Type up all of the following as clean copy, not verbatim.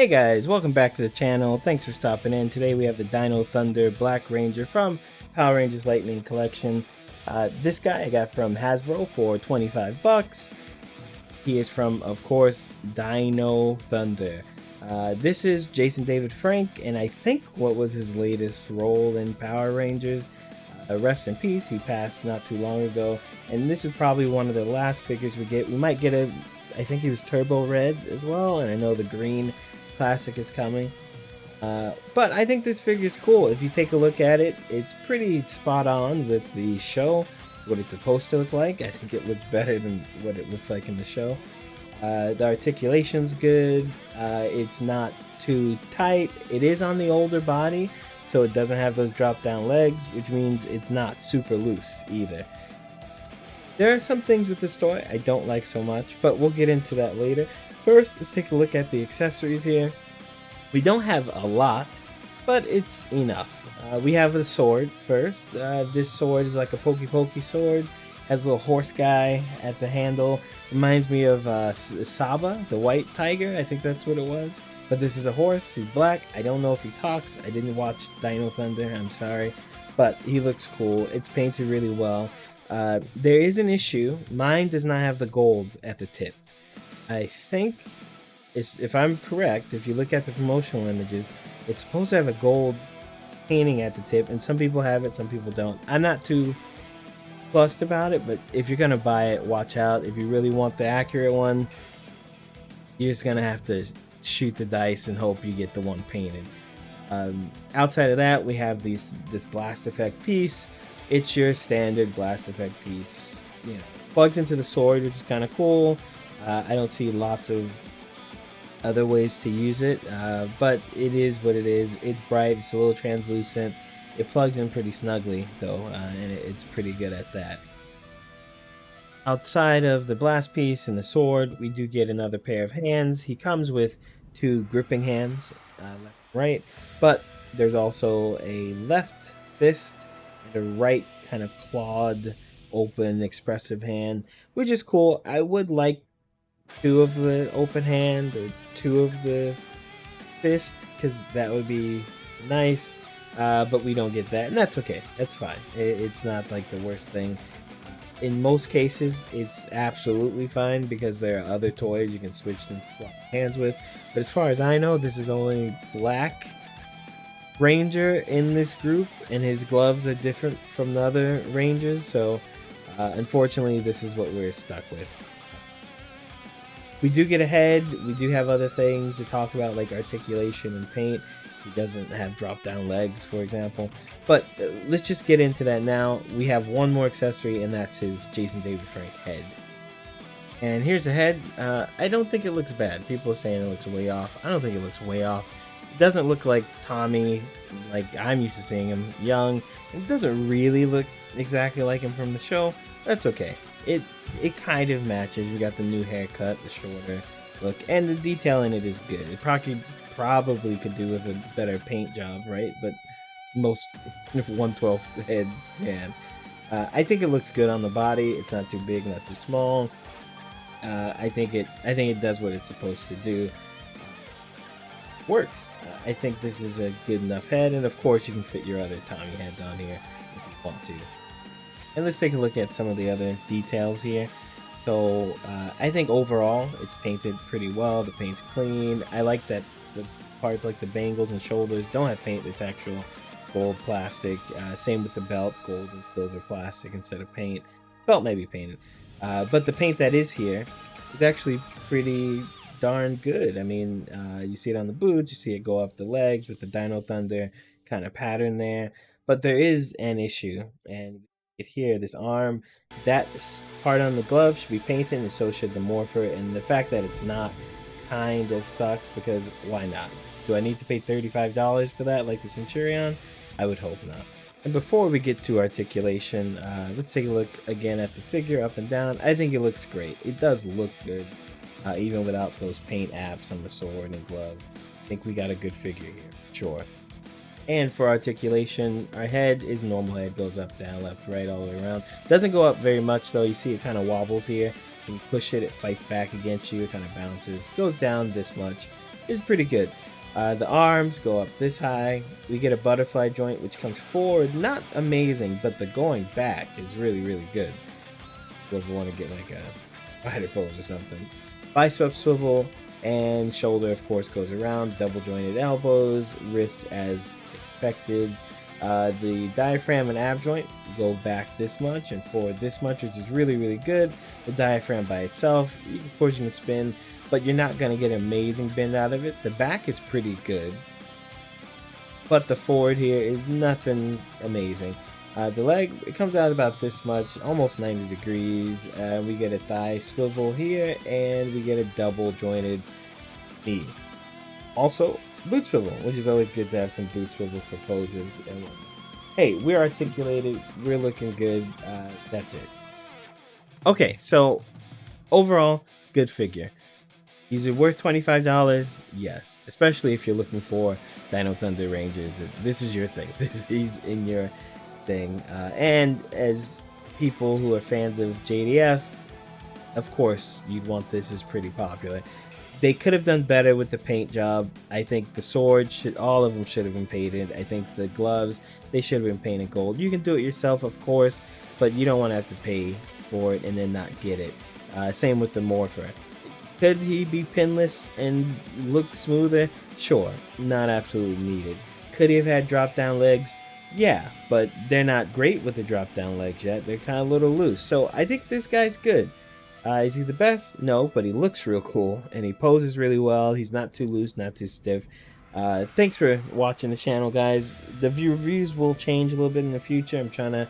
Hey guys, welcome back to the channel. Thanks for stopping in. Today we have the Dino Thunder Black Ranger from Power Rangers Lightning Collection. This guy I got from Hasbro for 25 bucks. He is from, of course, Dino Thunder. This is Jason David Frank, and I think what was his latest role in Power Rangers. Rest in peace, he passed not too long ago, and this is probably one of the last figures we get. We might get I think he was Turbo Red as well, and I know the green classic is coming. But I think this figure is cool. If you take a look at it, it's pretty spot on with the show, what it's supposed to look like. I think it looks better than what it looks like in the show. The articulation's good. It's not too tight. It is on the older body, so it doesn't have those drop down legs, which means it's not super loose either. There are some things with this toy I don't like so much, but we'll get into that later. First, let's take a look at the accessories here. We don't have a lot, but it's enough. We have the sword first. This sword is like a pokey sword. Has a little horse guy at the handle. Reminds me of Saba, the white tiger. I think that's what it was. But this is a horse. He's black. I don't know if he talks. I didn't watch Dino Thunder. I'm sorry. But he looks cool. It's painted really well. There is an issue. Mine does not have the gold at the tip. I think, if I'm correct, if you look at the promotional images, it's supposed to have a gold painting at the tip, and some people have it, some people don't. I'm not too fussed about it, but if you're gonna buy it, watch out. If you really want the accurate one, you're just gonna have to shoot the dice and hope you get the one painted. Outside of that, we have this blast effect piece. It's your standard blast effect piece. You know, plugs into the sword, which is kind of cool. I don't see lots of other ways to use it, but it is what it is. It's bright, it's a little translucent. It plugs in pretty snugly though, and it's pretty good at that. Outside of the blast piece and the sword, we do get another pair of hands. He comes with two gripping hands, left and right, but there's also a left fist and a right kind of clawed, open, expressive hand, which is cool. I would like two of the open hand or two of the fist, because that would be nice, but we don't get that, and that's okay. That's fine. It's not like the worst thing. In most cases, it's absolutely fine because there are other toys you can switch and swap hands with, but as far as I know, this is only Black Ranger in this group, and his gloves are different from the other Rangers, so unfortunately this is what we're stuck with. We do get a head. We do have other things to talk about, like articulation and paint. He doesn't have drop down legs, for example, but let's just get into that now. We have one more accessory, and that's his Jason David Frank head. And here's the head. I don't think it looks bad. People are saying it looks way off. I don't think it looks way off. It doesn't look like Tommy, like I'm used to seeing him young. It doesn't really look exactly like him from the show. That's okay. It kind of matches. We got the new haircut, the shorter look, and the detail in it is good. It probably could do with a better paint job, right? But most 1/12 heads can. I think it looks good on the body. It's not too big, not too small. I think it does what it's supposed to do. Works. I think this is a good enough head, and of course you can fit your other Tommy heads on here if you want to. And let's take a look at some of the other details here. So I think overall it's painted pretty well. The paint's clean. I like that the parts like the bangles and shoulders don't have paint. It's actual gold plastic. Same with the belt, gold and silver plastic instead of paint. Belt may be painted. But the paint that is here is actually pretty darn good. I mean, you see it on the boots. You see it go up the legs with the Dino Thunder kind of pattern there. But there is an issue, and here, this arm, that part on the glove should be painted, and so should the morpher, and the fact that it's not kind of sucks, because why not? Do I need to pay $35 for that like the Centurion? I would hope not. And before we get to articulation, let's take a look again at the figure up and down. I think it looks great. It does look good, even without those paint apps on the sword and glove. I think we got a good figure here, sure. And for articulation, our head is normal head, goes up, down, left, right, all the way around. Doesn't go up very much though. You see it kind of wobbles here. When you push it, it fights back against you. It kind of bounces. Goes down this much. is pretty good. The arms go up this high. We get a butterfly joint which comes forward, not amazing, but the going back is really good. Whoever want to get like a spider pose or something. Bicep swivel and shoulder of course goes around. Double jointed elbows, wrists as expected. The diaphragm and ab joint go back this much and forward this much, which is really good. The diaphragm by itself, of course you can spin, but you're not going to get an amazing bend out of it. The back is pretty good, but the forward here is nothing amazing. The leg, it comes out about this much, almost 90 degrees. We get a thigh swivel here, and we get a double jointed knee. Also, boot swivel, which is always good to have some boot swivel for poses. And hey, we're articulated, we're looking good. That's it. Okay, so overall, good figure. Is it worth $25? Yes, especially if you're looking for Dino Thunder Rangers. This is your thing. He's in your thing. And as people who are fans of JDF, of course, you'd want this. Is pretty popular. They could have done better with the paint job. I think the sword all of them should have been painted. I think the gloves, they should have been painted gold. You can do it yourself, of course, but you don't want to have to pay for it and then not get it. Same with the Morpher. Could he be pinless and look smoother? Sure, not absolutely needed. Could he have had drop down legs? Yeah, but they're not great with the drop down legs yet. They're kind of a little loose. So I think this guy's good. Is he the best? No, but he looks real cool and he poses really well. He's not too loose, not too stiff. Thanks for watching the channel, guys. The reviews will change a little bit in the future. I'm trying to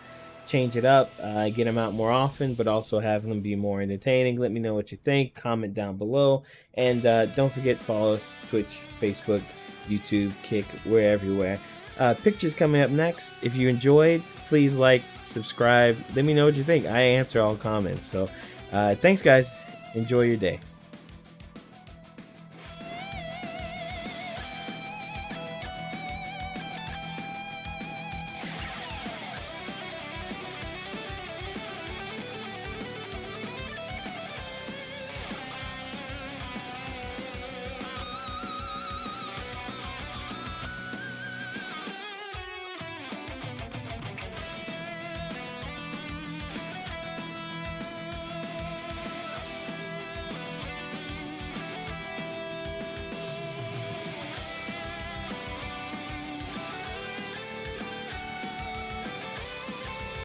change it up, get them out more often, but also have them be more entertaining. Let me know what you think. Comment down below, and don't forget to follow us: Twitch, Facebook, YouTube, Kick. We're everywhere. Pictures coming up next. If you enjoyed, please like, subscribe. Let me know what you think. I answer all comments. So thanks, guys. Enjoy your day.